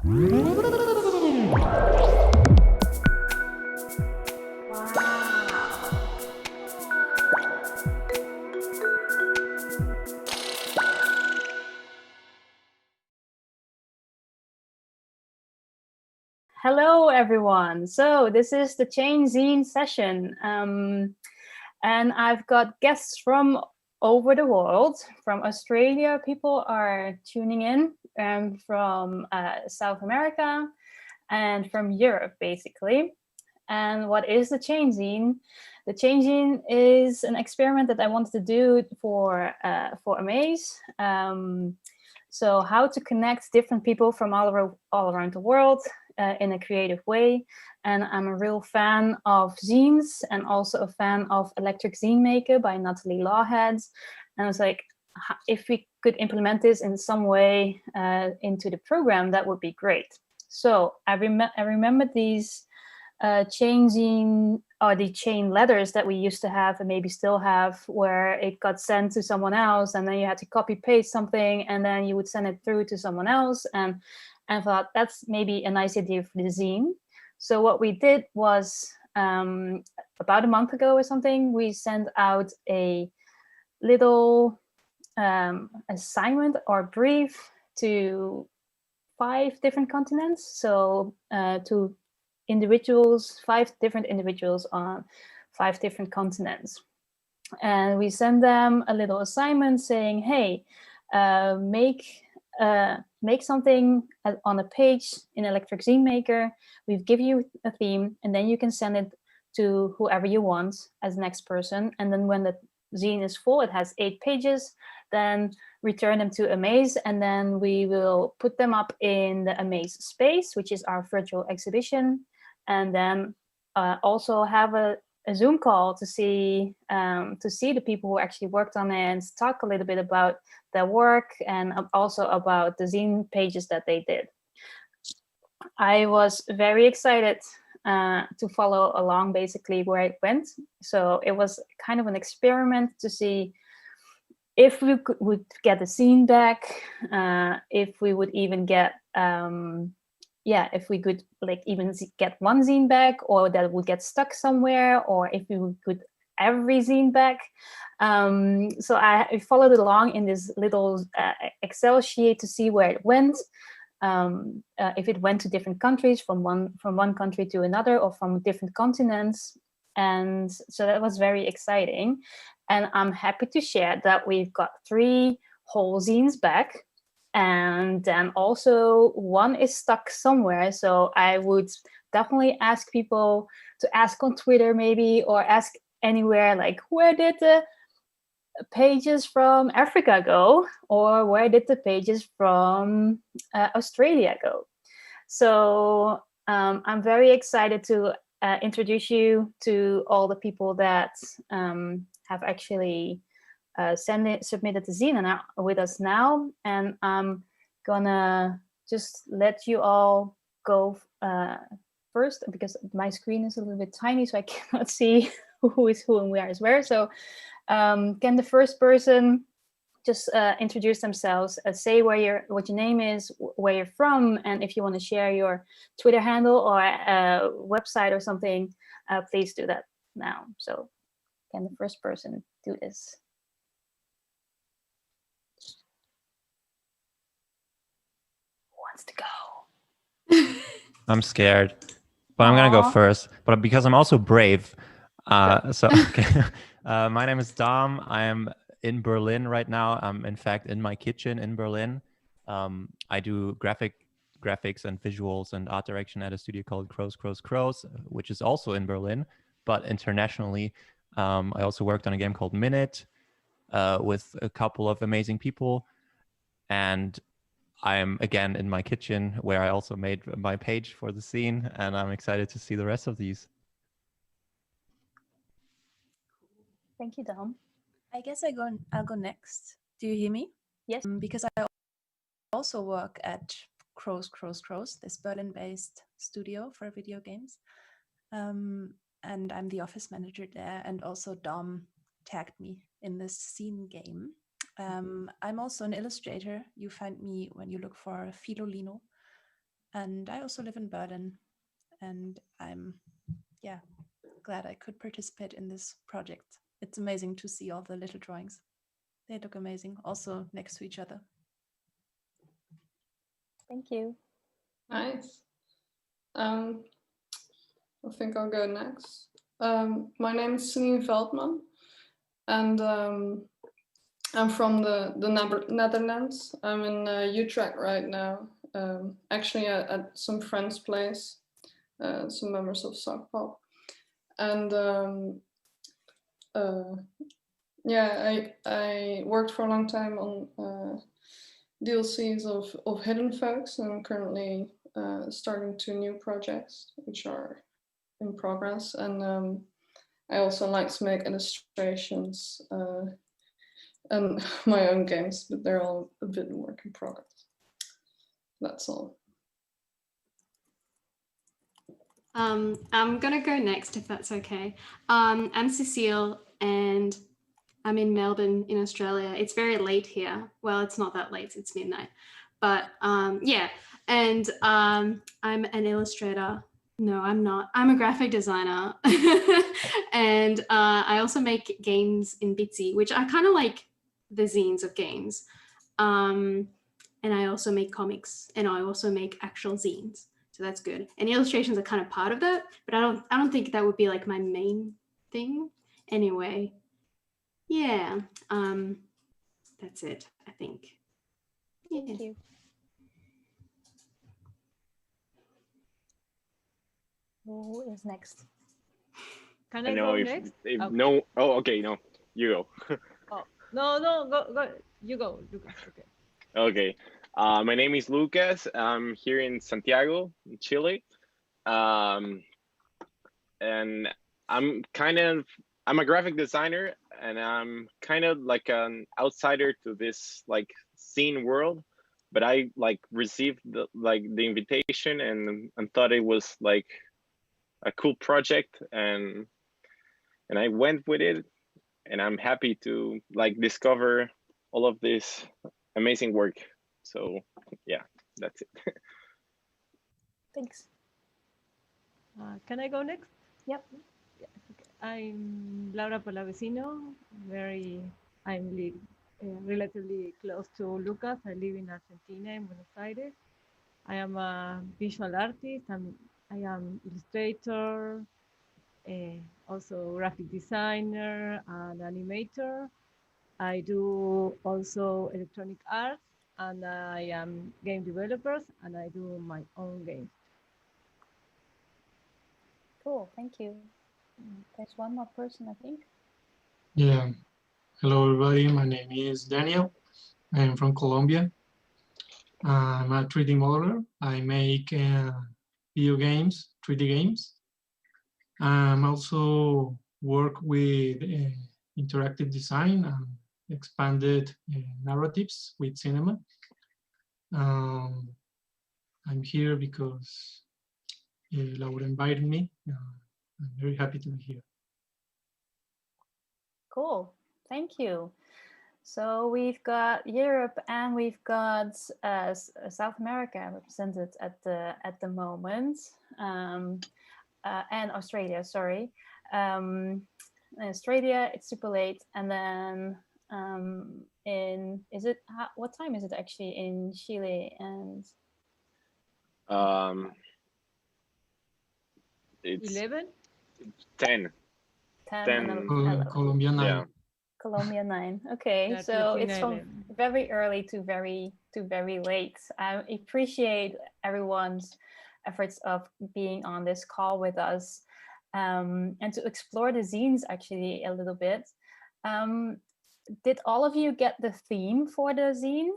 Hello, everyone. So this is the Chain Zine session. And I've got guests from over the world. From Australia, people are tuning in, and from South America, and from Europe, basically. And what is the Chain Zine? The Chain Zine is an experiment that I wanted to do for Amaze. So how to connect different people from all around the world in a creative way. And I'm a real fan of zines and also a fan of Electric Zine Maker by Nathalie Lawhead. And I was like, if we could implement this in some way into the program, that would be great. So I remember these chain zine or the chain letters that we used to have and maybe still have, where it got sent to someone else and then you had to copy paste something and then you would send it through to someone else, and thought that's maybe a nice idea for the zine. So what we did was about a month ago or something, we sent out a little assignment or brief to 5 different continents. So to individuals, 5 different individuals on 5 different continents. And we send them a little assignment saying, hey, make something on a page in Electric Zine Maker. We've given you a theme, and then you can send it to whoever you want as the next person. And then when the zine is full, it has 8 pages, then return them to Amaze, and then we will put them up in the Amaze space, which is our virtual exhibition, and then also have a Zoom call to see the people who actually worked on it and talk a little bit about their work and also about the zine pages that they did. I was very excited to follow along basically where it went. So it was kind of an experiment to see if we would get the zine back, if we would even get if we could like even get one zine back, or that would get stuck somewhere, or if we could every zine back. So I followed it along in this little Excel sheet to see where it went, if it went to different countries, from one country to another, or from different continents. And so that was very exciting. And I'm happy to share that we've got 3 whole zines back. And then also one is stuck somewhere. So I would definitely ask people to ask on Twitter maybe, or ask anywhere, like, where did the pages from Africa go? Or where did the pages from Australia go? So I'm very excited to introduce you to all the people that have actually submitted the zine and are with us now. And I'm gonna just let you all go first, because my screen is a little bit tiny, so I cannot see who is who and where is where. So can the first person just introduce themselves, say what your name is, where you're from, and if you want to share your Twitter handle or website or something, please do that now. So can the first person do this? To go. I'm scared, but I'm gonna go first. But because I'm also brave, so okay. My name is Dom. I am in Berlin right now. I'm in fact in my kitchen in Berlin. I do graphics and visuals and art direction at a studio called Crows, which is also in Berlin, but internationally. I also worked on a game called Minute with a couple of amazing people, and I'm again in my kitchen where I also made my page for the zine, and I'm excited to see the rest of these. Thank you, Dom. I guess I'll go next. Do you hear me? Yes. Because I also work at Crows, this Berlin-based studio for video games. And I'm the office manager there, and also Dom tagged me in this zine game. I'm also an illustrator. You find me when you look for Filolino. And I also live in Berlin, and I'm glad I could participate in this project. It's amazing to see all the little drawings. They look amazing, also next to each other. Thank you. Nice. I think I'll go next. My name is Zine Veldman, and I'm from the Netherlands. I'm in Utrecht right now, actually at some friend's place, some members of Sockpop. And I worked for a long time on DLCs of Hidden Folks, and I'm currently starting 2 new projects which are in progress. And I also like to make illustrations and my own games, but they're all a bit work in progress. That's all. I'm gonna go next if that's okay. I'm Cecile and I'm in Melbourne in Australia. It's very late here. Well, it's not that late, it's midnight. But yeah, and I'm an illustrator. No, I'm not. I'm a graphic designer. And I also make games in Bitsy, which I kind of like the zines of games. And I also make comics, and I also make actual zines. So that's good. And illustrations are kind of part of that, but I don't think that would be like my main thing. Anyway, yeah, that's it, I think. Yeah. Thank you. Who is next? Can I I know go if next? if Okay. no. Oh, okay. No, you go. Oh, no, go. You go, Lucas. Okay. Okay. My name is Lucas. I'm here in Santiago, in Chile. And I'm a graphic designer, and I'm kind of like an outsider to this like scene world. But I like received the invitation and thought it was like a cool project, and I went with it, and I'm happy to like discover all of this amazing work. So yeah, that's it. Thanks. Can I go next? Yep. Yeah, okay. I'm Laura Palavecino. I'm relatively close to Lucas. I live in Argentina, in Buenos Aires. I am a visual artist. I am illustrator, also graphic designer and animator. I do also electronic arts, and I am game developers, and I do my own games. Cool. Thank you. There's one more person, I think. Yeah. Hello, everybody. My name is Daniel. I'm from Colombia. I'm a 3D modeler. I make video games, 3D games. I also work with interactive design and expanded narratives with cinema. I'm here because Laura invited me. I'm very happy to be here. Cool. Thank you. So we've got Europe and we've got South America represented at the moment, and Australia. Sorry, in Australia it's super late, and then what time is it actually in Chile and? It's 11? 10. 10 and 11. Colombia 9. Yeah. Colombia 9. Okay, Yeah, so Argentina it's from 11. very early to very late. I appreciate everyone's efforts of being on this call with us, and to explore the zines actually a little bit. Did all of you get the theme for the zine,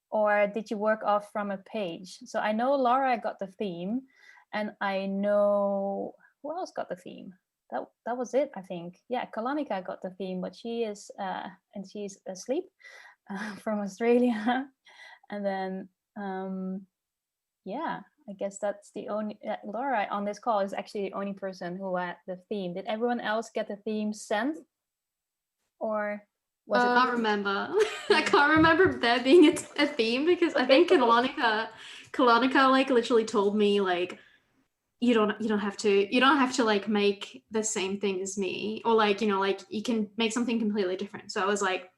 or did you work off from a page? So I know Laura got the theme, and I know who else got the theme. That was it, I think. Yeah, Kalonika got the theme, but she is and she's asleep from Australia. And then yeah, I guess that's the only Laura on this call is actually the only person who had the theme. Did everyone else get the theme sent, or was it? I can't remember. I can't remember there being a theme, because I think Kalonika Kalonika like literally told me like, you don't have to like make the same thing as me, or like, you know, like you can make something completely different. So I was like,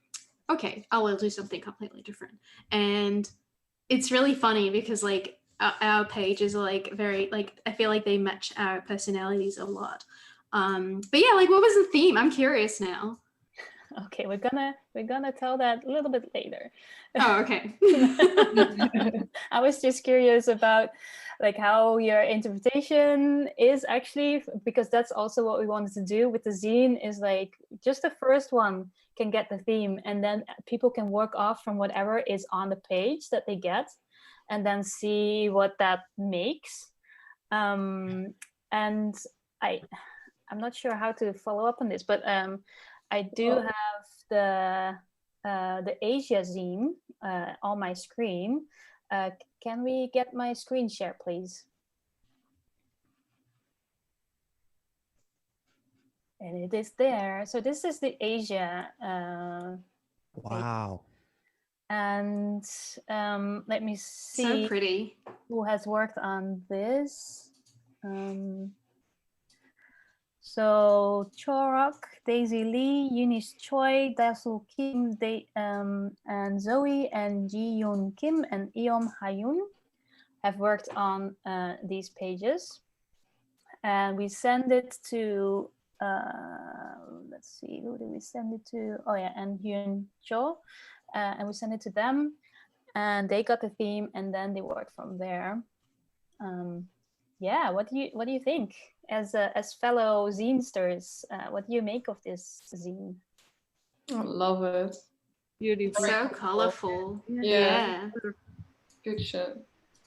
okay, I will do something completely different. And it's really funny because like our pages are like very like, I feel like they match our personalities a lot. But yeah, like what was the theme? I'm curious now. Okay, we're gonna tell that a little bit later. Oh, okay. I was just curious about like how your interpretation is actually, because that's also what we wanted to do with the zine, is like just the first one can get the theme, and then people can work off from whatever is on the page that they get, and then see what that makes. And I'm not sure how to follow up on this, but I do have the Asia zine on my screen. Can we get my screen share, please? And it is there. So this is the Asia. Wow. And let me see. So pretty. Who has worked on this? So Chorok, Daisy Lee, Eunice Choi, Dasu Kim, and Zoe and Ji Yoon Kim and Eom Hayun have worked on these pages. And we send it to, let's see, who did we send it to? Oh yeah, and Hyun Cho. And we sent it to them, and they got the theme, and then they worked from there. Yeah, what do you think as fellow zinesters? What do you make of this zine? I love it. Beautiful. So colorful. Yeah. Good shit.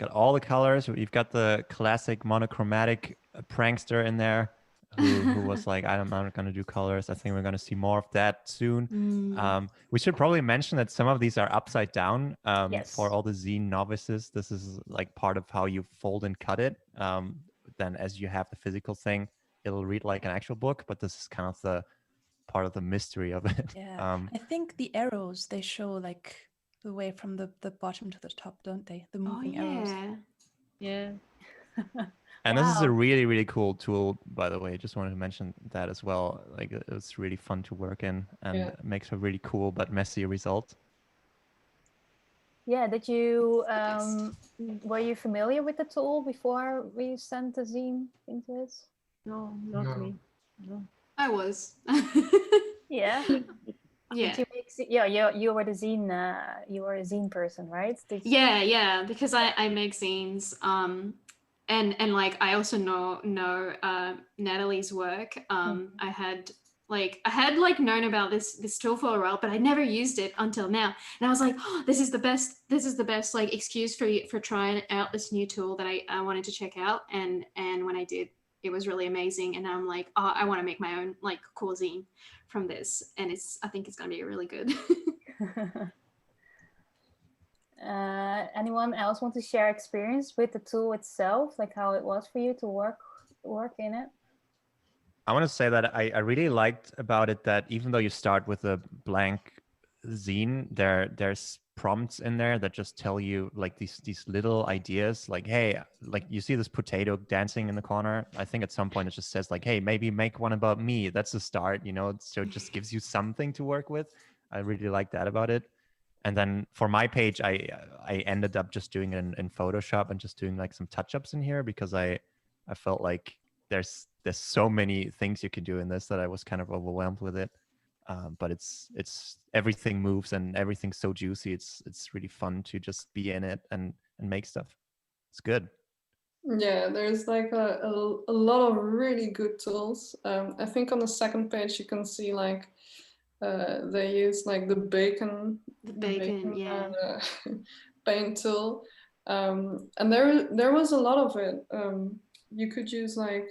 Got all the colors. You've got the classic monochromatic prankster in there who was like, I'm not going to do colors. I think we're going to see more of that soon. We should probably mention that some of these are upside down Yes. for all the zine novices. This is like part of how you fold and cut it. Then as you have the physical thing, it'll read like an actual book, but this is kind of the part of the mystery of it. Yeah. I think the arrows, they show like the way from the bottom to the top, don't they? The moving arrows. Yeah. And this is a really, really cool tool, by the way. Just wanted to mention that as well. Like, it's really fun to work in, and it makes a really cool but messy result. Yeah, did you were you familiar with the tool before we sent the zine into it? No, not me. No. I was. Yeah. Yeah. Did you make, you were the zine. You were a zine person, right? Yeah. Because I make zines. And like I also know Nathalie's work. I had known about this tool for a while, but I never used it until now. And I was like, oh, this is the best like excuse for trying out this new tool that I wanted to check out. And when I did, it was really amazing. And I'm like, oh, I want to make my own like cool zine from this. And I think it's gonna be really good. Anyone else want to share experience with the tool itself, like how it was for you to work in it? I want to say that I really liked about it that even though you start with a blank zine, there's prompts in there that just tell you like these little ideas, like, hey, like you see this potato dancing in the corner. I think at some point it just says like, hey, maybe make one about me. That's a start, you know. So it just gives you something to work with. I really like that about it. And then for my page, I ended up just doing it in Photoshop and just doing like some touch-ups in here because I felt like there's so many things you can do in this that I was kind of overwhelmed with it. But it's everything moves and everything's so juicy. It's really fun to just be in it and make stuff. It's good. Yeah, there's like a lot of really good tools. I think on the second page you can see like they use like the bacon yeah. paint tool, and there was a lot of it. You could use like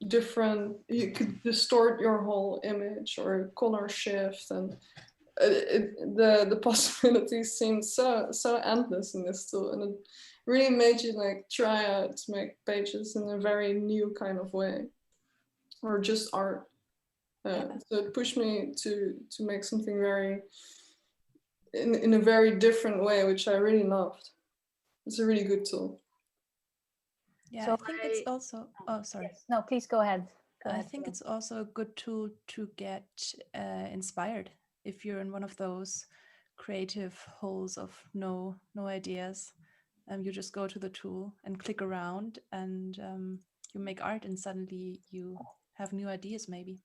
you could distort your whole image or color shift, and the possibilities seemed so endless in this tool, and it really made you like try out to make pages in a very new kind of way, or just art. So it pushed me to make something very in a very different way, which I really loved. it's a really good tool. Yeah, So I think it's also, oh, sorry. Yes. No, please go ahead. I think it's also a good tool to get inspired if you're in one of those creative holes of no ideas. You just go to the tool and click around, and you make art, and suddenly you have new ideas maybe.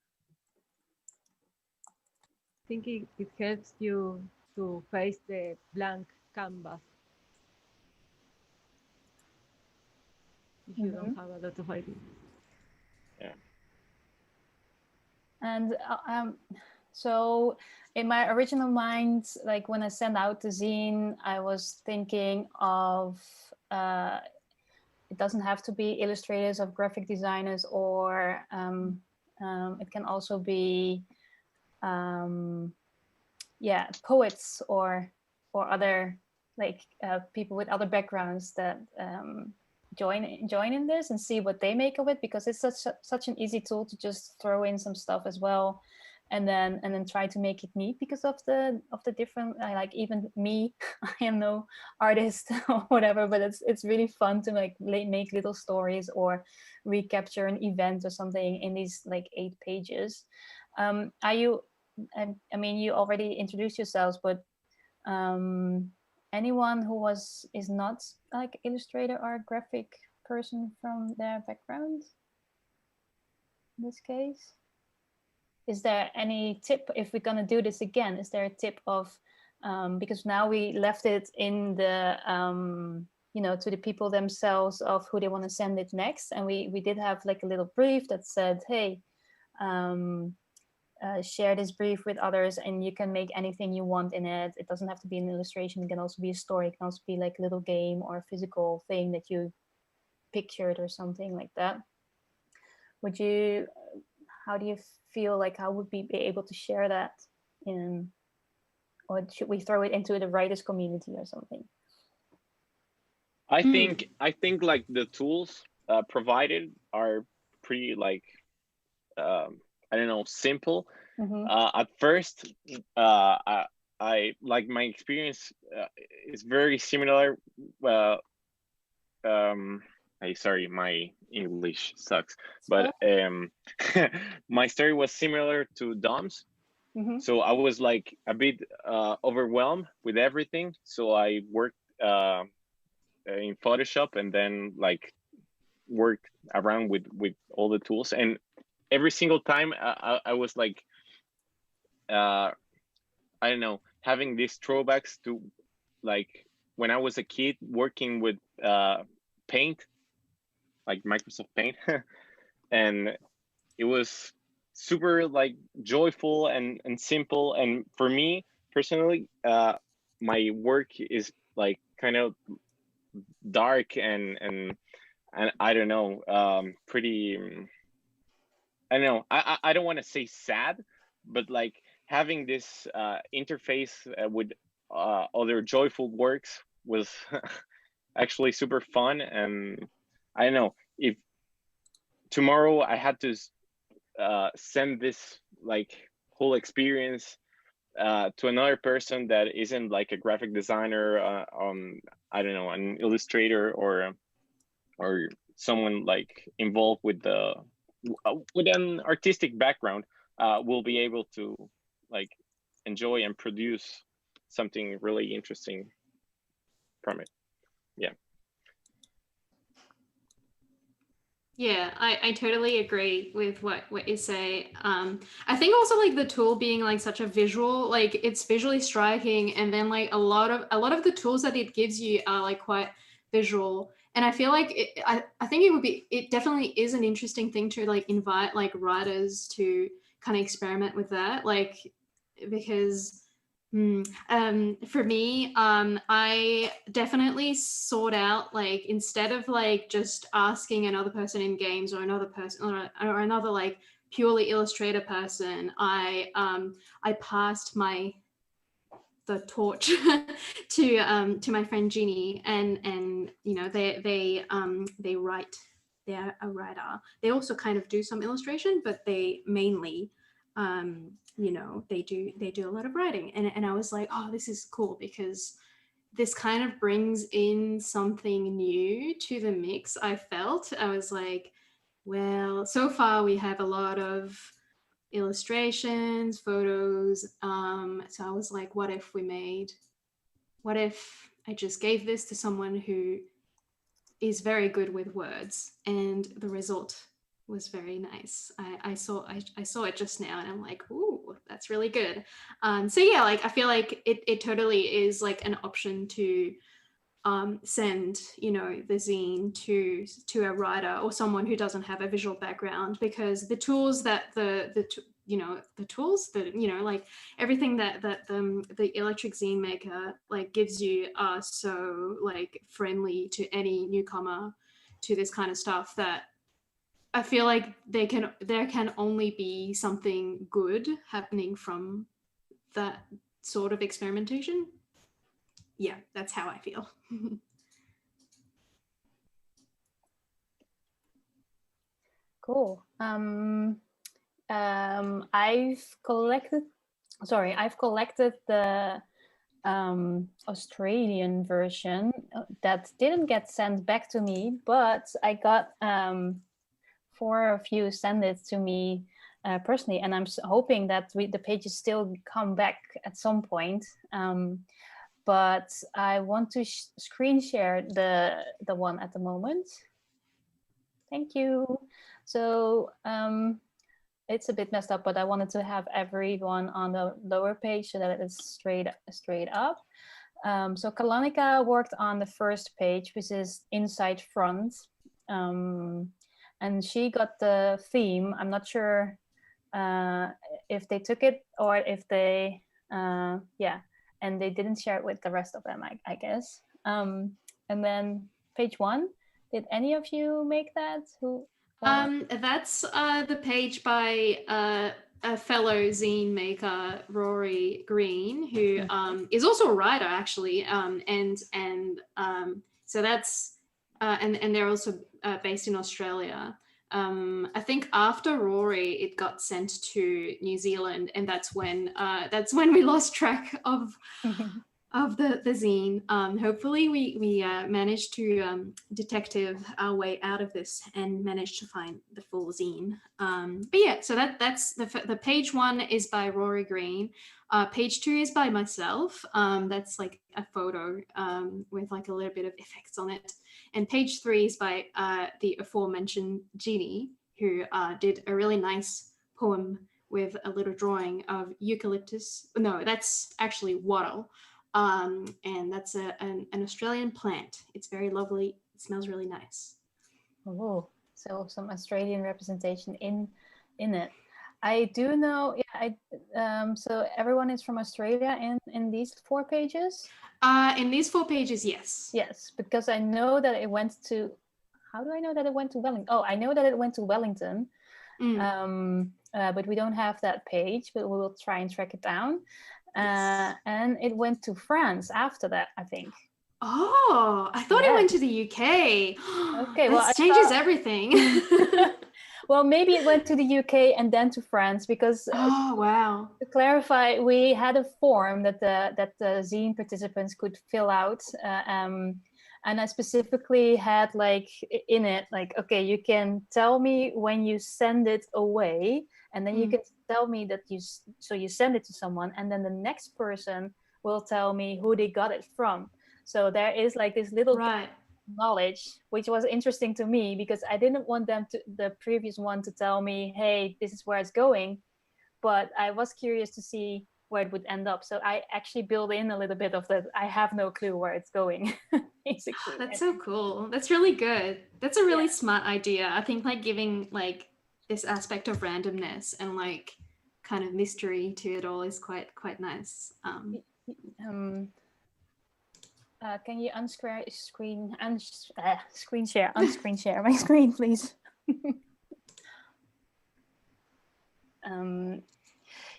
I think it helps you to face the blank canvas if you don't have a lot of ideas. Yeah. And so in my original mind, like when I sent out the zine, I was thinking of it doesn't have to be illustrators or graphic designers, or it can also be poets or other like people with other backgrounds that join in this and see what they make of it, because it's such an easy tool to just throw in some stuff as well, and then try to make it neat because of the different like even me, I am no artist or whatever, but it's really fun to like make little stories or recapture an event or something in these like 8 pages. Are you, I mean, you already introduced yourselves, but anyone who is not like illustrator or a graphic person from their background in this case? Is there any tip, if we're gonna do this again, is there a tip of, because now we left it in the, to the people themselves of who they want to send it next. And we did have like a little brief that said, hey, share this brief with others and you can make anything you want in it. It doesn't have to be an illustration. It can also be a story. It can also be like a little game or a physical thing that you pictured or something like that. Would you, how do you feel like, how would we be able to share that in, or should we throw it into the writers community or something? I think like the tools provided are pretty like, I don't know, simple. At first, I like my experience is very similar. Sorry, my English sucks, but my story was similar to Dom's. So I was like a bit overwhelmed with everything. So I worked in Photoshop and then like worked around with all the tools, and every single time I was like, I don't know, having these throwbacks to like when I was a kid working with Paint, like Microsoft Paint, and it was super like joyful and simple. And for me personally, my work is like kind of dark and I don't know, pretty. I don't know. I don't want to say sad, but like having this interface with other joyful works was actually super fun. And I don't know, if tomorrow I had to send this like whole experience to another person that isn't like a graphic designer, I don't know, an illustrator or someone like involved with an artistic background, will be able to like enjoy and produce something really interesting from it. Yeah, I totally agree with what you say. I think also like the tool being like such a visual, like it's visually striking, and then like a lot of the tools that it gives you are like quite visual. And I feel like I think it definitely is an interesting thing to like invite like writers to kind of experiment with that, like because for me, I definitely sort out like, instead of like just asking another person in games or another person or another like purely illustrator person, I passed the torch to my friend Ginny, and you know they write. They're a writer. They also kind of do some illustration, but they mainly you know, they do a lot of writing, and I was like, oh, this is cool, because this kind of brings in something new to the mix. I felt I was like, well, so far we have a lot of illustrations, photos. So I was like, what if I just gave this to someone who is very good with words, and the result was very nice. I saw it just now, and I'm like, ooh, that's really good. So yeah, like I feel like it totally is like an option to send, you know, the zine to a writer or someone who doesn't have a visual background, because the tools that the tools that, you know, like everything that the electric zine maker like gives you are so like friendly to any newcomer to this kind of stuff, that I feel like there can only be something good happening from that sort of experimentation. Yeah, that's how I feel. Cool. I've collected the Australian version that didn't get sent back to me, but I got 4 of you send it to me personally, and I'm hoping that the pages still come back at some point. But I want to screen share the one at the moment. Thank you. So it's a bit messed up, but I wanted to have everyone on the lower page so that it is straight up. So Kalonika worked on the first page, which is inside front. And she got the theme. I'm not sure if they took it or if they, and they didn't share it with the rest of them, I guess. And then page 1, did any of you make that? That's the page by a fellow zine maker, Rory Green, who is also a writer actually, so that's and they're also based in Australia. I think after Rory, it got sent to New Zealand, and that's when we lost track of the zine. Hopefully we managed to detective our way out of this and managed to find the full zine. But yeah, so that's the page 1 is by Rory Green. Page 2 is by myself. That's like a photo with like a little bit of effects on it. And page 3 is by the aforementioned Jeannie, who did a really nice poem with a little drawing of eucalyptus. No, that's actually wattle. And that's an Australian plant. It's very lovely. It smells really nice. Oh, so some Australian representation in it. I do know. Yeah. So everyone is from Australia in these 4 pages. In these 4 pages, yes. Yes, because I know that it went to. How do I know that it went to Wellington? Oh, I know that it went to Wellington. But we don't have that page. But we will try and track it down. Yes. And it went to France after that, I think. Oh, I thought it went to the UK. Okay, well, that changes everything. Well, maybe it went to the UK and then to France, because oh wow! To clarify, we had a form that the zine participants could fill out, and I specifically had like in it, like, okay, you can tell me when you send it away, and then you can tell me that you send it to someone, and then the next person will tell me who they got it from. So there is like this little knowledge, which was interesting to me, because I didn't want the previous one to tell me, hey, this is where it's going, but I was curious to see where it would end up. So I actually built in a little bit of that. I have no clue where it's going, basically. That's so cool. That's really good. That's a really smart idea. I think like giving like this aspect of randomness and like kind of mystery to it all is quite nice. Can you screen share my screen, please?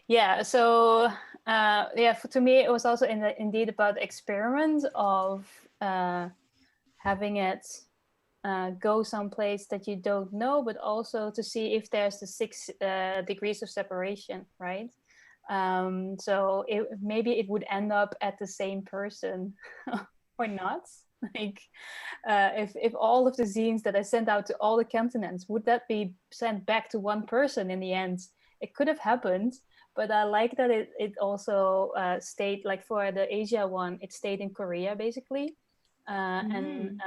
Yeah, so to me it was also indeed about the experiment of having it go someplace that you don't know, but also to see if there's the 6 degrees of separation, right? So maybe it would end up at the same person or not. Like if all of the zines that I sent out to all the continents, would that be sent back to one person in the end? It could have happened, but I like that it also stayed, like for the Asia one, it stayed in Korea basically. And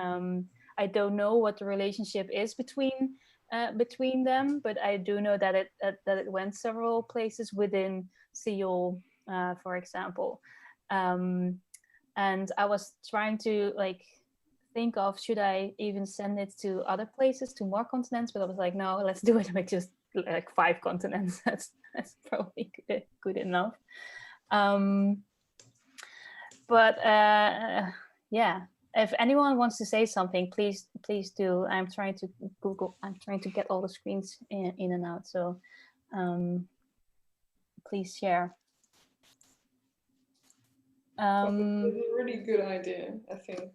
I don't know what the relationship is between them, but I do know that it went several places within Seoul, for example. And I was trying to like think of, should I even send it to other places, to more continents? But I was like, no, let's do it with just like 5 continents. That's probably good enough. But yeah, if anyone wants to say something, please do. I'm trying to get all the screens in and out. So please share. It's a really good idea, I think.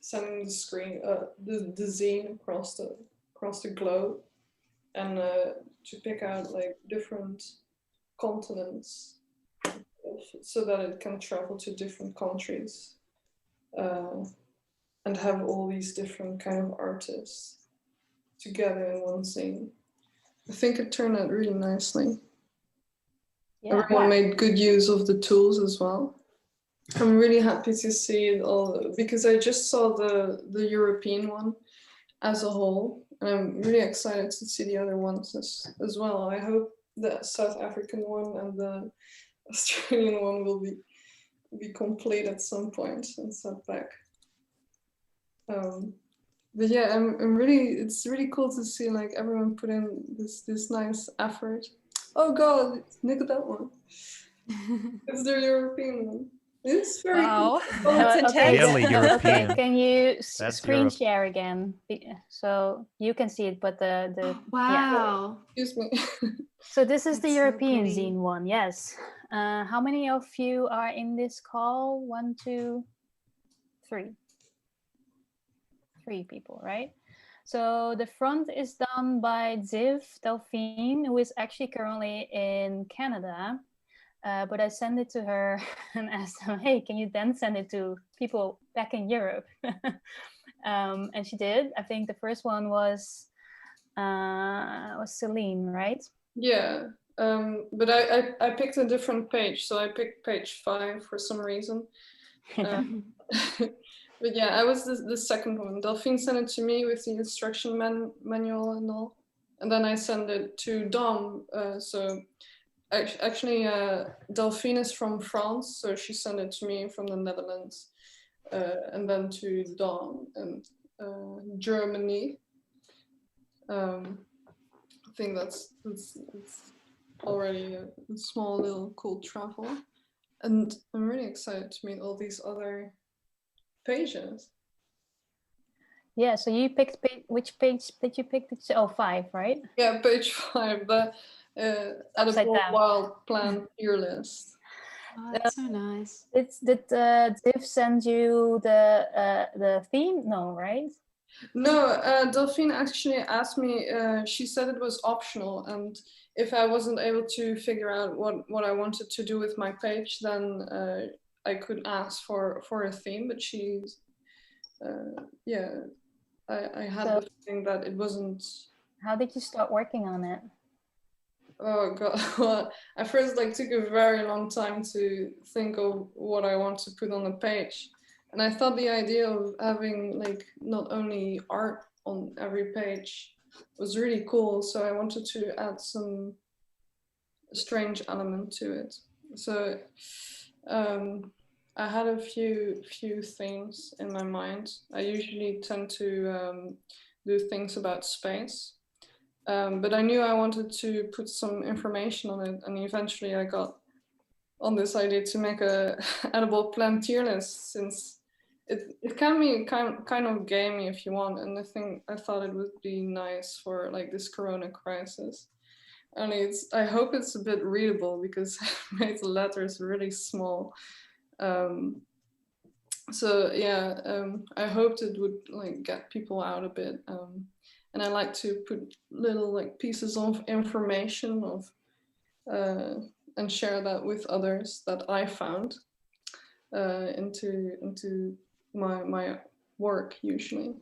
Sending the screen, the zine across the globe, and to pick out like different continents, so that it can travel to different countries, and have all these different kind of artists together in one zine. I think it turned out really nicely. Yeah. Everyone made good use of the tools as well. I'm really happy to see it all, because I just saw the European one as a whole, and I'm really excited to see the other ones as well. I hope the South African one and the Australian one will be complete at some point and sent back. But yeah, it's really cool to see like everyone put in this nice effort. Oh God, look at that one. It's the European one. It's very cool. That's intense. Really European. Okay, can you screen Europe. share again, so you can see it, but the wow. Yeah. Excuse me. So this is the That's so European pretty. zine one, yes. How many of you are in this call? 1, 2, 3. 3 people, right? So the front is done by Ziv Delphine, who is actually currently in Canada. But I sent it to her and asked her, hey, can you then send it to people back in Europe? And she did. I think the first one was Celine, right? Yeah, but I picked a different page, so I picked page 5 for some reason. But yeah, I was the second one. Delphine sent it to me with the instruction manual and all, and then I sent it to Dom. So actually, Delphine is from France, so she sent it to me from the Netherlands, and then to Dom and Germany. I think that's already a small little cool travel, and I'm really excited to meet all these other pages. Yeah, so you picked which page did you pick? Oh, 5, right? Yeah, page 5, the Edible Wild Plant Tier List. Oh, that's so nice. Did Ziv send you the theme? No, right? No, Delphine actually asked me, she said it was optional, and if I wasn't able to figure out what I wanted to do with my page, then I could ask for a theme, but she's, yeah, I had the feeling that it wasn't. How did you start working on it? Oh God, well, I first took a very long time to think of what I want to put on the page. And I thought the idea of having not only art on every page was really cool. So I wanted to add some strange element to it. So I had a few things in my mind. I usually tend to do things about space. But I knew I wanted to put some information on it, and eventually I got on this idea to make a edible plant tier list, since it can be kind of gamey if you want, and I thought it would be nice for this Corona crisis. Only I hope it's a bit readable, because I made the letters really small. So yeah, I hoped it would get people out a bit. And I like to put little pieces of information of and share that with others that I found into my work usually.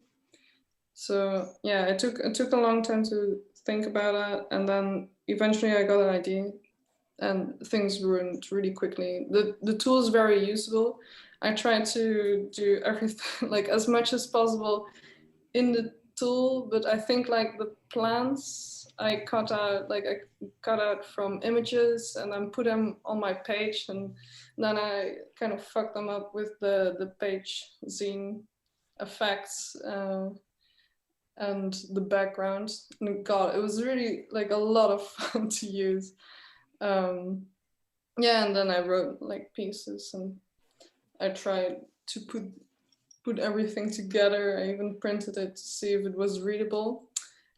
So yeah, it took a long time to think about it, and then eventually I got an idea, and things went really quickly. The tool is very useful. I try to do everything like as much as possible in the tool, but I think like the plants I cut out from images and then put them on my page, and then I kind of fucked them up with the page zine effects and the background. And God, it was really like a lot of fun to use. Yeah, and then I wrote like pieces, and I tried to put everything together. I even printed it to see if it was readable.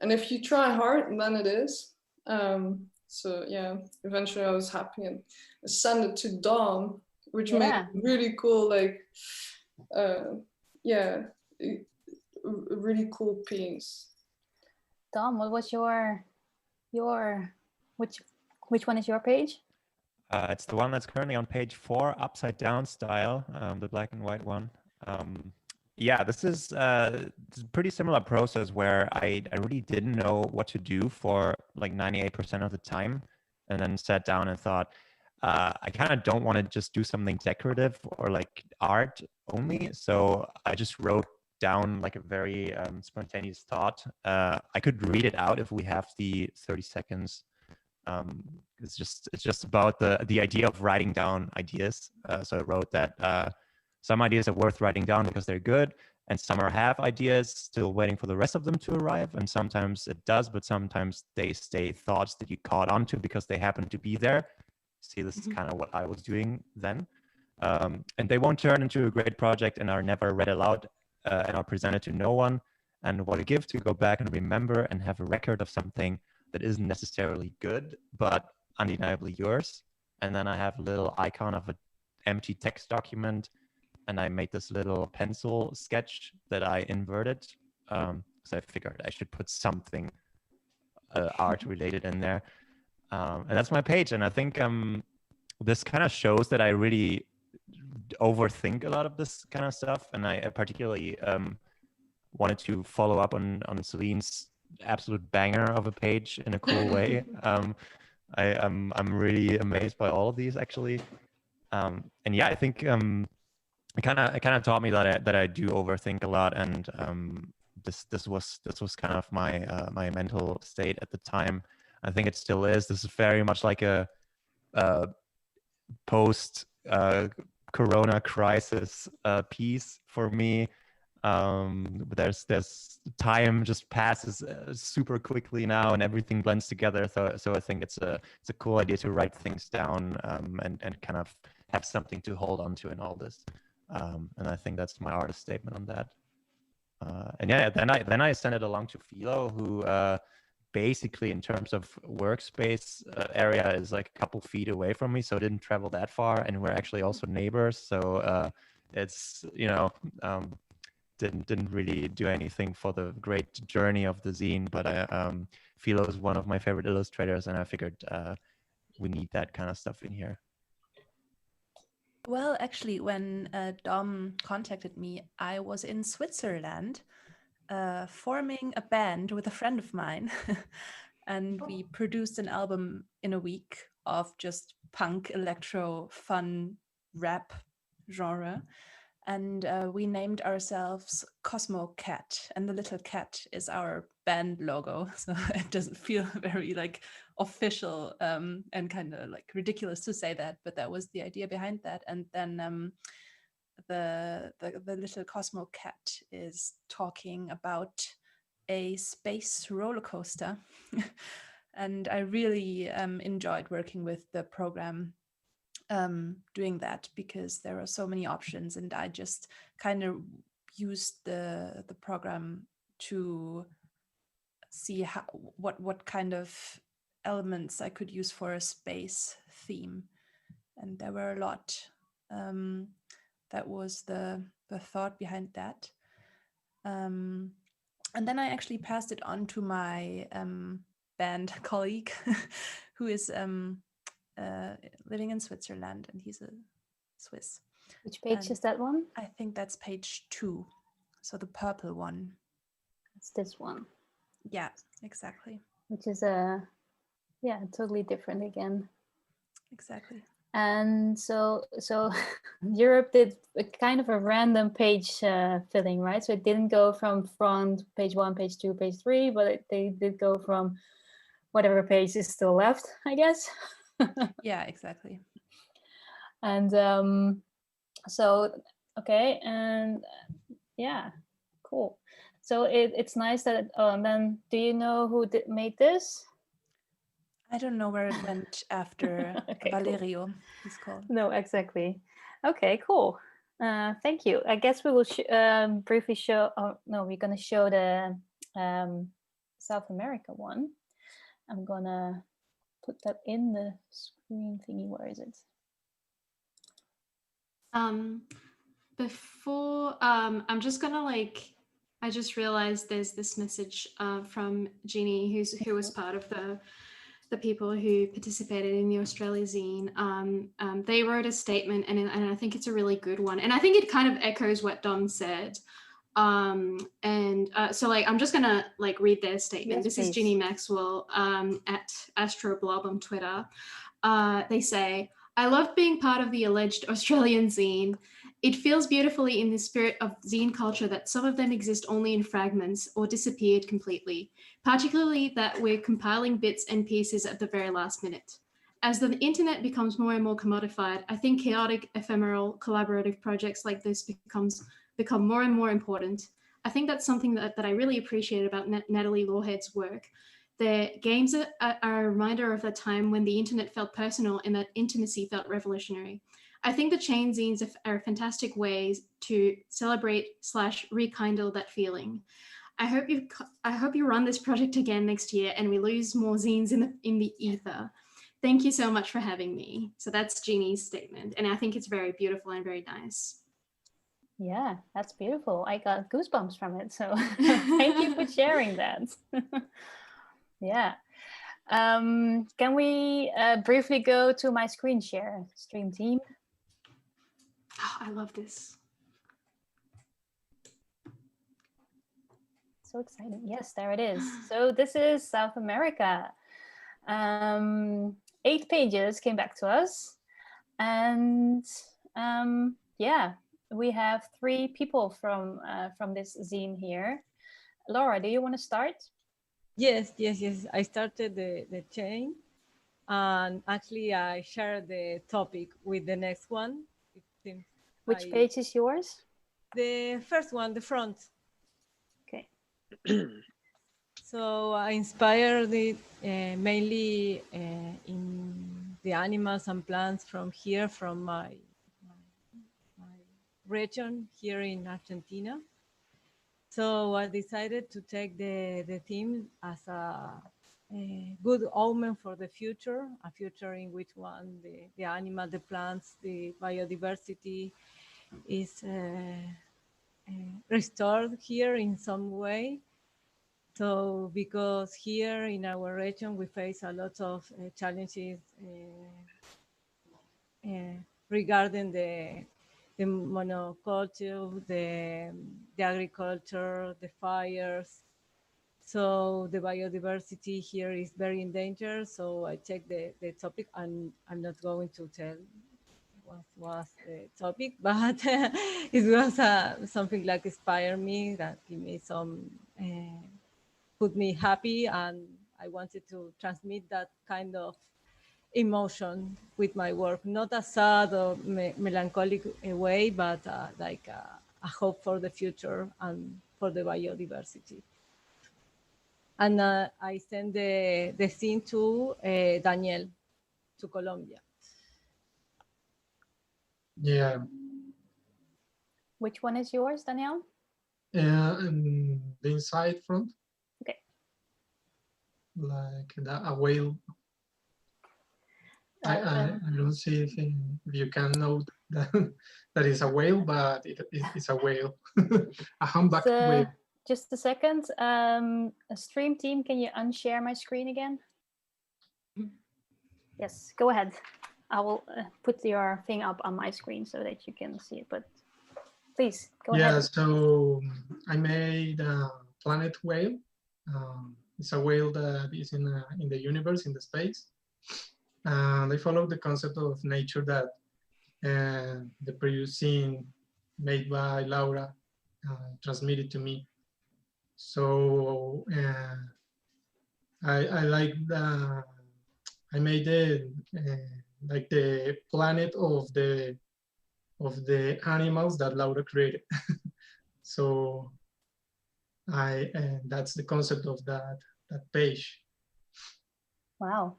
And if you try hard, then it is. So yeah, eventually I was happy and I sent it to Dom, which made it really cool, like, yeah, a really cool piece. Dom, what was your which one is your page? It's the one that's currently on page 4, upside down style, the black and white one. Yeah, this is a pretty similar process where I really didn't know what to do for like 98% of the time, and then sat down and thought, I kind of don't want to just do something decorative or like art only. So I just wrote down like a very spontaneous thought. I could read it out if we have the 30 seconds. It's just about the idea of writing down ideas. So I wrote that some ideas are worth writing down because they're good, and some are half ideas still waiting for the rest of them to arrive. And sometimes it does, but sometimes they stay thoughts that you caught onto because they happen to be there. See, this is kind of what I was doing then. And they won't turn into a great project and are never read aloud and are presented to no one. And what a gift to go back and remember and have a record of something that isn't necessarily good, but undeniably yours. And then I have a little icon of an empty text document, and I made this little pencil sketch that I inverted. So I figured I should put something art related in there. And that's my page. And I think this kind of shows that I really overthink a lot of this kind of stuff. And I particularly wanted to follow up on Celine's absolute banger of a page in a cool way. I'm really amazed by all of these actually. And yeah, I think it kind of taught me that I do overthink a lot, and this was kind of my mental state at the time. I think it still is. This is very much like a post Corona crisis piece for me. There's time just passes super quickly now, and everything blends together. So I think it's a cool idea to write things down and kind of have something to hold on to in all this. And I think that's my artist statement on that. And yeah, then I sent it along to Philo, who basically in terms of workspace area is like a couple feet away from me, so it didn't travel that far, and we're actually also neighbors. So it's, you know, didn't really do anything for the great journey of the zine, but Philo is one of my favorite illustrators, and I figured we need that kind of stuff in here. Well, actually, when Dom contacted me, I was in Switzerland forming a band with a friend of mine. And we produced an album in a week of just punk, electro, fun, rap genre. And we named ourselves Cosmo Cat, and the little cat is our band logo. So it doesn't feel very like official and kind of like ridiculous to say that, but that was the idea behind that. And then the little Cosmo Cat is talking about a space roller coaster. And I really enjoyed working with the program doing that, because there are so many options, and I just kind of used the program to see what kind of elements I could use for a space theme, and there were a lot. That was the thought behind that. And then I actually passed it on to my band colleague, who is living in Switzerland, and he's a Swiss. Which page And is that one? I think that's page 2, so the purple one. It's this one, Yeah, exactly. which is totally different again. Exactly. And so Europe did a kind of a random page filling, right? So it didn't go from front, page 1, page 2, page 3, but they did go from whatever page is still left, I guess. Yeah, exactly. And so, okay, and yeah, cool. So it's nice that, then do you know who made this? I don't know where it went after Okay, cool. Valerio, he's called. No, exactly. Okay, cool. Thank you. I guess we will briefly show, oh, no, we're going to show the South America one. I'm going to put that in the screen thingy. Where is it? Before, I'm just going to I just realized there's this message from Jeannie, who was part of the people who participated in the Australia zine. They wrote a statement, and I think it's a really good one. And I think it kind of echoes what Dom said. So I'm just gonna read their statement. Yes, this please. is Jeannie Maxwell at Astroblob on Twitter. They say, "I love being part of the alleged Australian zine. It feels beautifully in the spirit of zine culture that some of them exist only in fragments or disappeared completely, particularly that we're compiling bits and pieces at the very last minute. As the internet becomes more and more commodified, I think chaotic, ephemeral, collaborative projects like this become more and more important. I think that's something that I really appreciate about Nathalie Lawhead's work. The games are a reminder of the time when the internet felt personal and that intimacy felt revolutionary. I think the chain zines are fantastic ways to celebrate/rekindle that feeling. I hope you run this project again next year and we lose more zines in the ether. Thank you so much for having me." So that's Jeannie's statement, and I think it's very beautiful and very nice. Yeah, that's beautiful. I got goosebumps from it. So thank you for sharing that. Yeah. Can we briefly go to my screen share stream team? Oh, I love this. So exciting. Yes, there it is. So this is South America. 8 pages came back to us. And yeah, we have 3 people from this zine here. Laura, do you want to start? Yes. I started the chain, and actually I shared the topic with the next one. It seems Which page is yours? The first one, the front. Okay. So I inspired it mainly in the animals and plants from here, from my region here in Argentina. So I decided to take the theme as a good omen for the future, a future in which the animal, the plants, the biodiversity is restored here in some way. So because here in our region, we face a lot of challenges regarding the monoculture, the agriculture, the fires. So the biodiversity here is very in danger. So I checked the topic, and I'm not going to tell what was the topic, but it was something like inspired me, that give me some, put me happy, and I wanted to transmit that kind of emotion with my work, not a sad or melancholic way, but like a hope for the future and for the biodiversity. And I sent the scene to Daniel, to Colombia. Yeah. Which one is yours, Danielle? The inside front. Okay. Like a whale. I don't see if you can know that is a whale, but it's a whale, a humpback whale. Just a second. A stream team, can you unshare my screen again? Yes, go ahead. I will put your thing up on my screen so that you can see it, but please go ahead. Yeah, so I made a planet whale. It's a whale that is in the universe, in the space. And I follow the concept of nature that the previous scene made by Laura transmitted to me. So I like I made the like the planet of the animals that Laura created. So that's the concept of that page. Wow,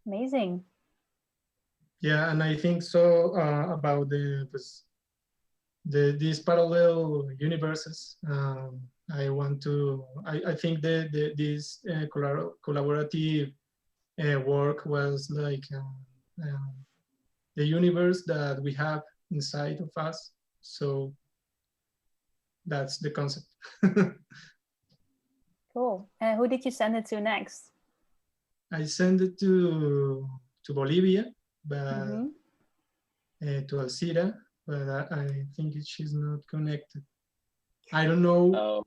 amazing. Yeah, and I think so about these parallel universes. I want to. I think this collaborative work was like the universe that we have inside of us. So that's the concept. Cool. And who did you send it to next? I sent it to Bolivia, but to Alcira, but I think she's not connected. I don't know.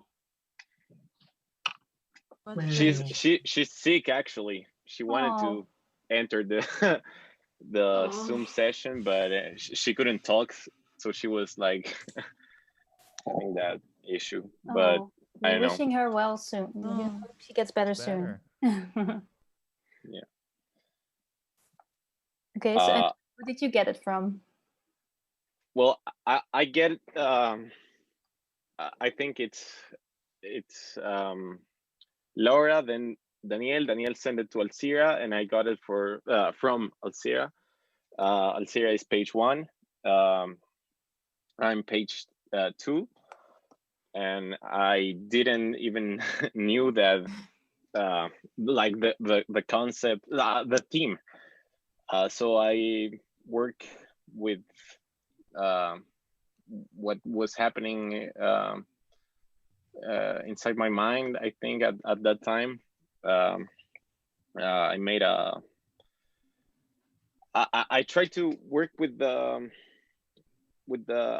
She's sick actually. She wanted to enter the the Zoom session, but she couldn't talk, so she was like having that issue. But I don't know. Wishing her well soon. Hope she gets better soon. Yeah. Okay, so where did you get it from? Well, I get it. I think it's Laura, then Daniel. Daniel sent it to Alcira, and I got it from Alcira. Alcira is page 1. I'm page 2, and I didn't even knew that like the concept, the theme. So I work with what was happening inside my mind. I think at that time, I made I tried to work with the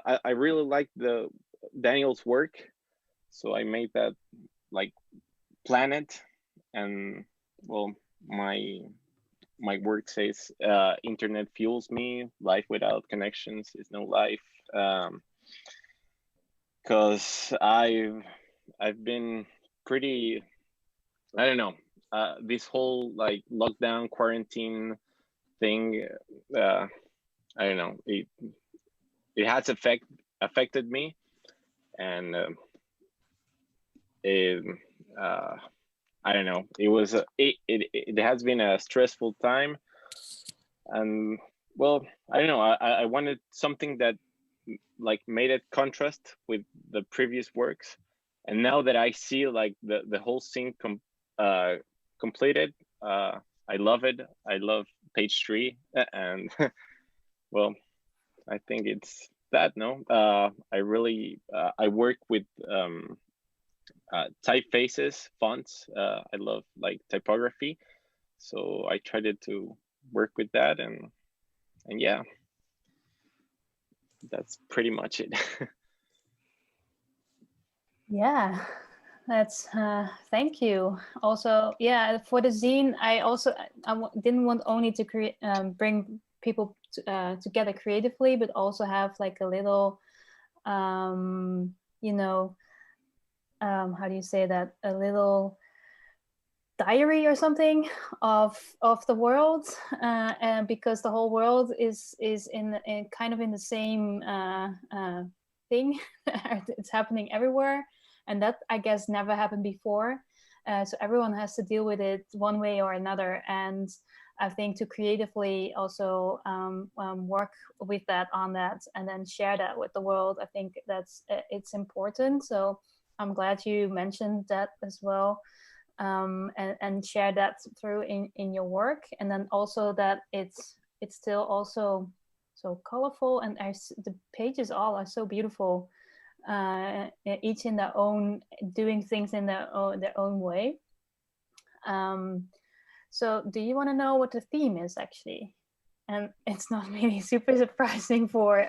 I really liked the Daniel's work, so I made that like planet, and well, my work says internet fuels me, life without connections is no life. Because I've been pretty, I don't know, this whole like lockdown quarantine thing, I don't know, it has affected me, and I don't know, it has been a stressful time, and well, I don't know, I wanted something that like made it contrast with the previous works, and now that I see like the whole scene completed, I love it. I love page 3, and well, I think it's that. No, I really I work with typefaces, fonts. I love like typography, so I tried to work with that, and yeah, that's pretty much it. Yeah, that's thank you. Also, yeah, for the zine, I didn't want only to create bring people together creatively, but also have like a little you know, how do you say that, a little diary or something of the world, and because the whole world is in kind of in the same thing. It's happening everywhere, and that I guess never happened before, so everyone has to deal with it one way or another, and I think to creatively also work with that, on that, and then share that with the world, I think that's it's important. So I'm glad you mentioned that as well, and share that through in your work, and then also that it's still also so colorful, and the pages all are so beautiful, each in their own, doing things in their own way. So do you want to know what the theme is actually? And it's not really super surprising for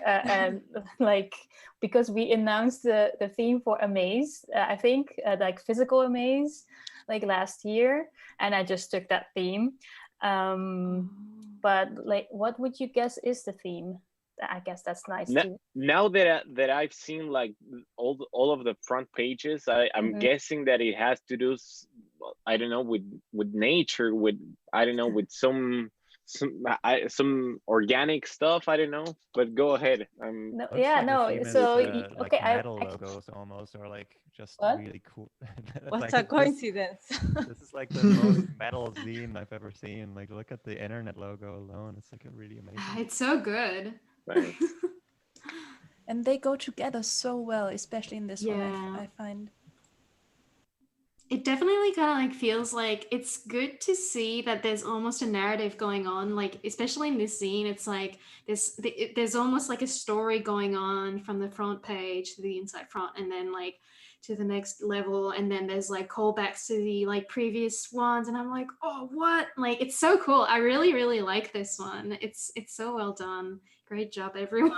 like, because we announced the theme for Amaze, I think like physical Amaze, like last year, and I just took that theme. But like, what would you guess is the theme? I guess that's nice too. Now that I've seen like all of the front pages, I'm guessing that it has to do, I don't know, with nature, with I don't know, with some organic stuff. I don't know, but go ahead. No, Looks yeah, like the no. theme is, So like okay, metal logos almost, or like just What? really cool. What Like, a coincidence. This is like the most metal zine I've ever seen. Like, look at the internet logo alone. It's like a really amazing. It's so good. Thanks. And they go together so well, especially in this one, Yeah. I find. It definitely kind of like feels like it's good to see that there's almost a narrative going on, like especially in this scene. It's like there's almost like a story going on from the front page to the inside front, and then like to the next level, and then there's like callbacks to the like previous ones, and I'm like, oh, what? Like, it's so cool. I really like this one. It's so well done. Great job, everyone.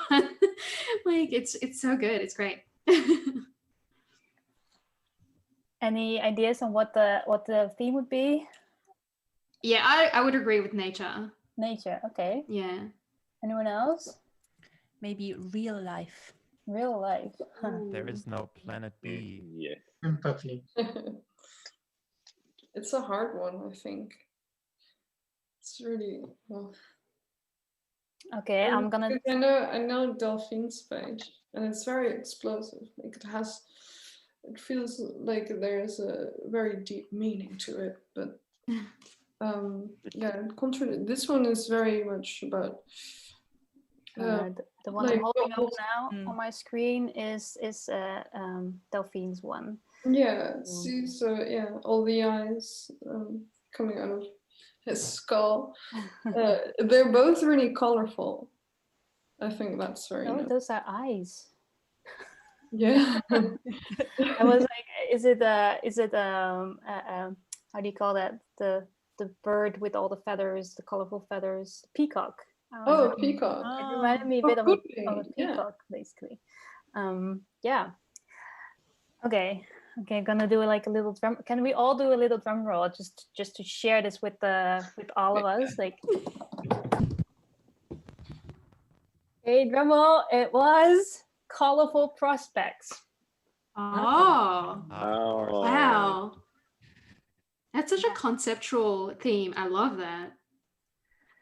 Like, it's so good. It's great. Any ideas on what the theme would be? Yeah, I would agree with nature. Nature, okay. Yeah. Anyone else? Maybe real life. Real life. Huh. There is no planet B. Yes. Empathy. It's a hard one, I think. It's really well. Okay, I'm gonna. I know Delphine's page, and it's very explosive. Like it feels like there's a very deep meaning to it. But yeah, this one is very much about. The one like, I'm holding up now on my screen is Delphine's one. Yeah, see, so yeah, all the eyes coming out of his skull. They're both really colorful. I think that's very nice. Those are eyes. Yeah. I was like, is it how do you call that? The bird with all the feathers, the colorful feathers, peacock. Oh, peacock. It reminded me a bit of a peacock, yeah. basically. Yeah. Okay, gonna do like a little drum. Can we all do a little drum roll just to share this with all of us? Like, okay, drum roll. It was colorful prospects. Oh. Oh. Wow. That's such a conceptual theme. I love that.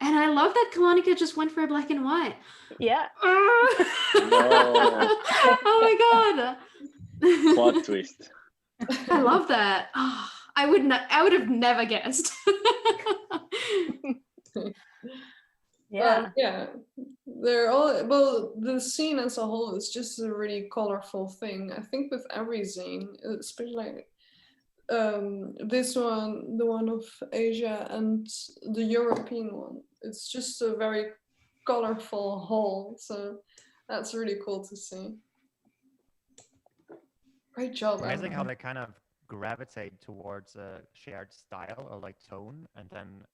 And I love that Kalonika just went for a black and white. Yeah. Oh my god. Plot twist. I love that. Oh, I would have never guessed. Yeah. Yeah. They're all, well, the scene as a whole is just a really colorful thing. I think with every zine, especially like this one, the one of Asia, and the European one, it's just a very colorful whole. So that's really cool to see. Great job. Amazing how they kind of gravitate towards a shared style or like tone, and then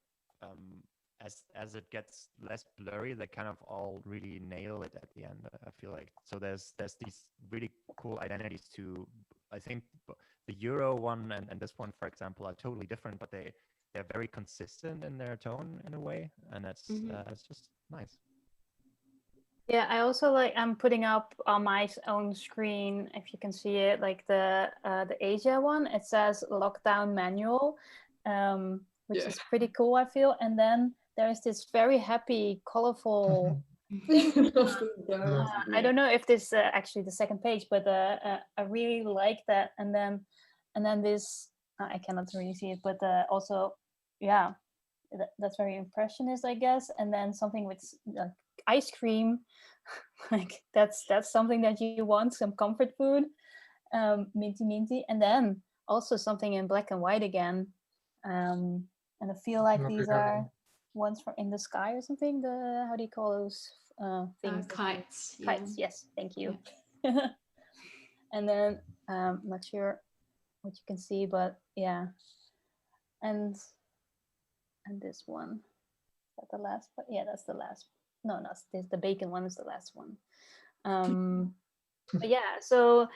as it gets less blurry, they kind of all really nail it at the end. I feel like so there's these really cool identities to. I think the Euro one and this one, for example, are totally different, but they're very consistent in their tone in a way, and that's it's just nice. Yeah, I also like, I'm putting up on my own screen, if you can see it, like the Asia one. It says lockdown manual, which is pretty cool, I feel. And then there's this very happy, colorful. I don't know if this actually the second page, but I really like that. And then this, I cannot really see it, but also, yeah, that's very impressionist, I guess. And then something with ice cream, like that's something that you want, some comfort food, minty, and then also something in black and white again. And I feel like these are ones from in the sky or something. The, how do you call those things? Kites. Kites. Yes, thank you. Yeah. And then not sure what you can see, but yeah. And and this one. Is that the last one? Yeah, that's the last. No, this the bacon one is the last one. But yeah, so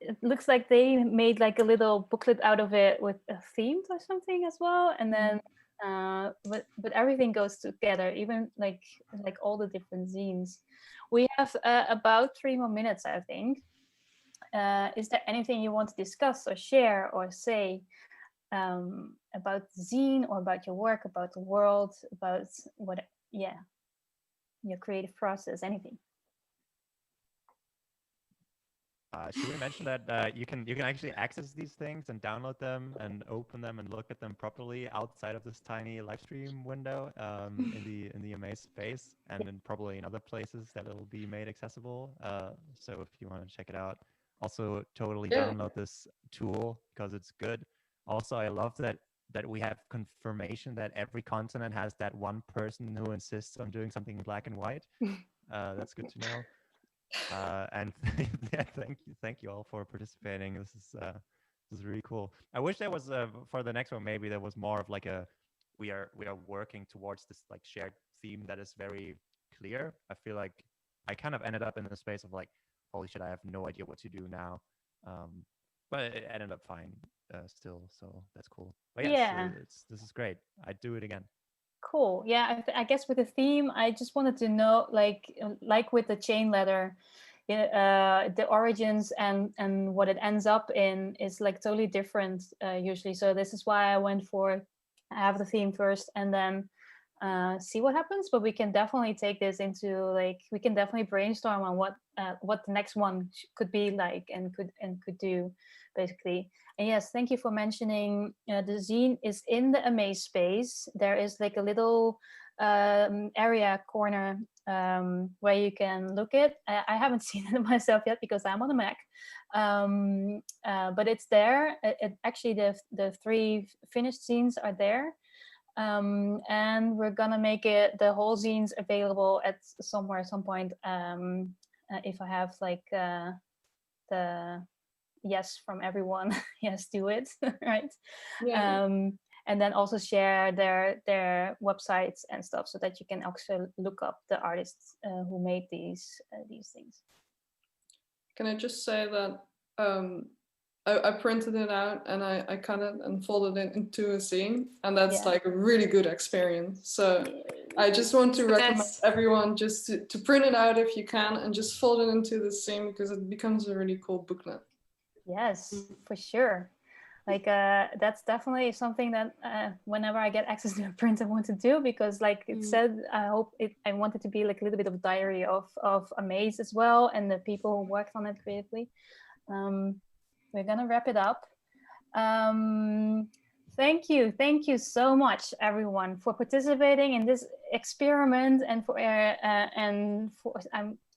it looks like they made like a little booklet out of it with a theme or something as well, and then but everything goes together, even like all the different zines. We have about 3 more minutes, I think. Is there anything you want to discuss or share or say about the zine or about your work, about the world, about what? Yeah, your creative process, anything. Should we mention that you can actually access these things and download them and open them and look at them properly outside of this tiny live stream window in the Amaze space, and then probably in other places that it'll be made accessible. So if you want to check it out, also totally download this tool because it's good. Also, I love that we have confirmation that every continent has that one person who insists on doing something in black and white. That's good to know. And yeah, thank you all for participating. This is really cool. I wish there was for the next one, maybe there was more of like a we are working towards this like shared theme that is very clear. I feel like I kind of ended up in the space of like, holy shit, I have no idea what to do now. But it ended up fine still, so that's cool. But yes, this is great. I'd do it again. Cool. Yeah, I guess with the theme, I just wanted to know, like with the chain letter, the origins and what it ends up in is like totally different usually. So this is why I went for have the theme first and then see what happens. But we can definitely take this into like we can definitely brainstorm on what the next one could be like and could do basically. And yes, thank you for mentioning the zine is in the Amaze space. There is like a little area corner where you can look it. I haven't seen it myself yet because I'm on a Mac, but it's there. Actually, the 3 finished zines are there. And we're gonna make it the whole zines available at some point if I have like the yes from everyone. Yes, do it. Right. And then also share their websites and stuff so that you can also look up the artists who made these things. Can I just say that I printed it out and I cut it and folded it into a zine, and that's like a really good experience. So I just want to recommend everyone just to print it out if you can and just fold it into the zine because it becomes a really cool booklet. Yes, for sure. Like that's definitely something that whenever I get access to a print I want to do, because like it said, I want it to be like a little bit of diary of Amaze as well and the people who worked on it creatively. We're gonna wrap it up. Thank you so much everyone for participating in this experiment and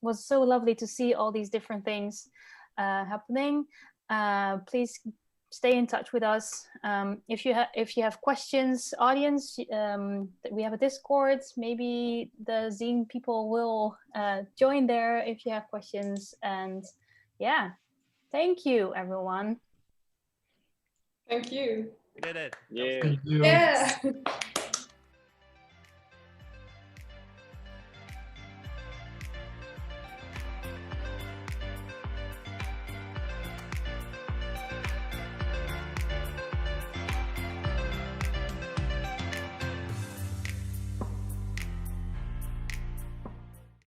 was so lovely to see all these different things happening. Please stay in touch with us. If you have questions, audience, we have a Discord. Maybe the zine people will join there if you have questions. And yeah, thank you, everyone. Thank you. We did it. Yeah. Thank you. Yeah.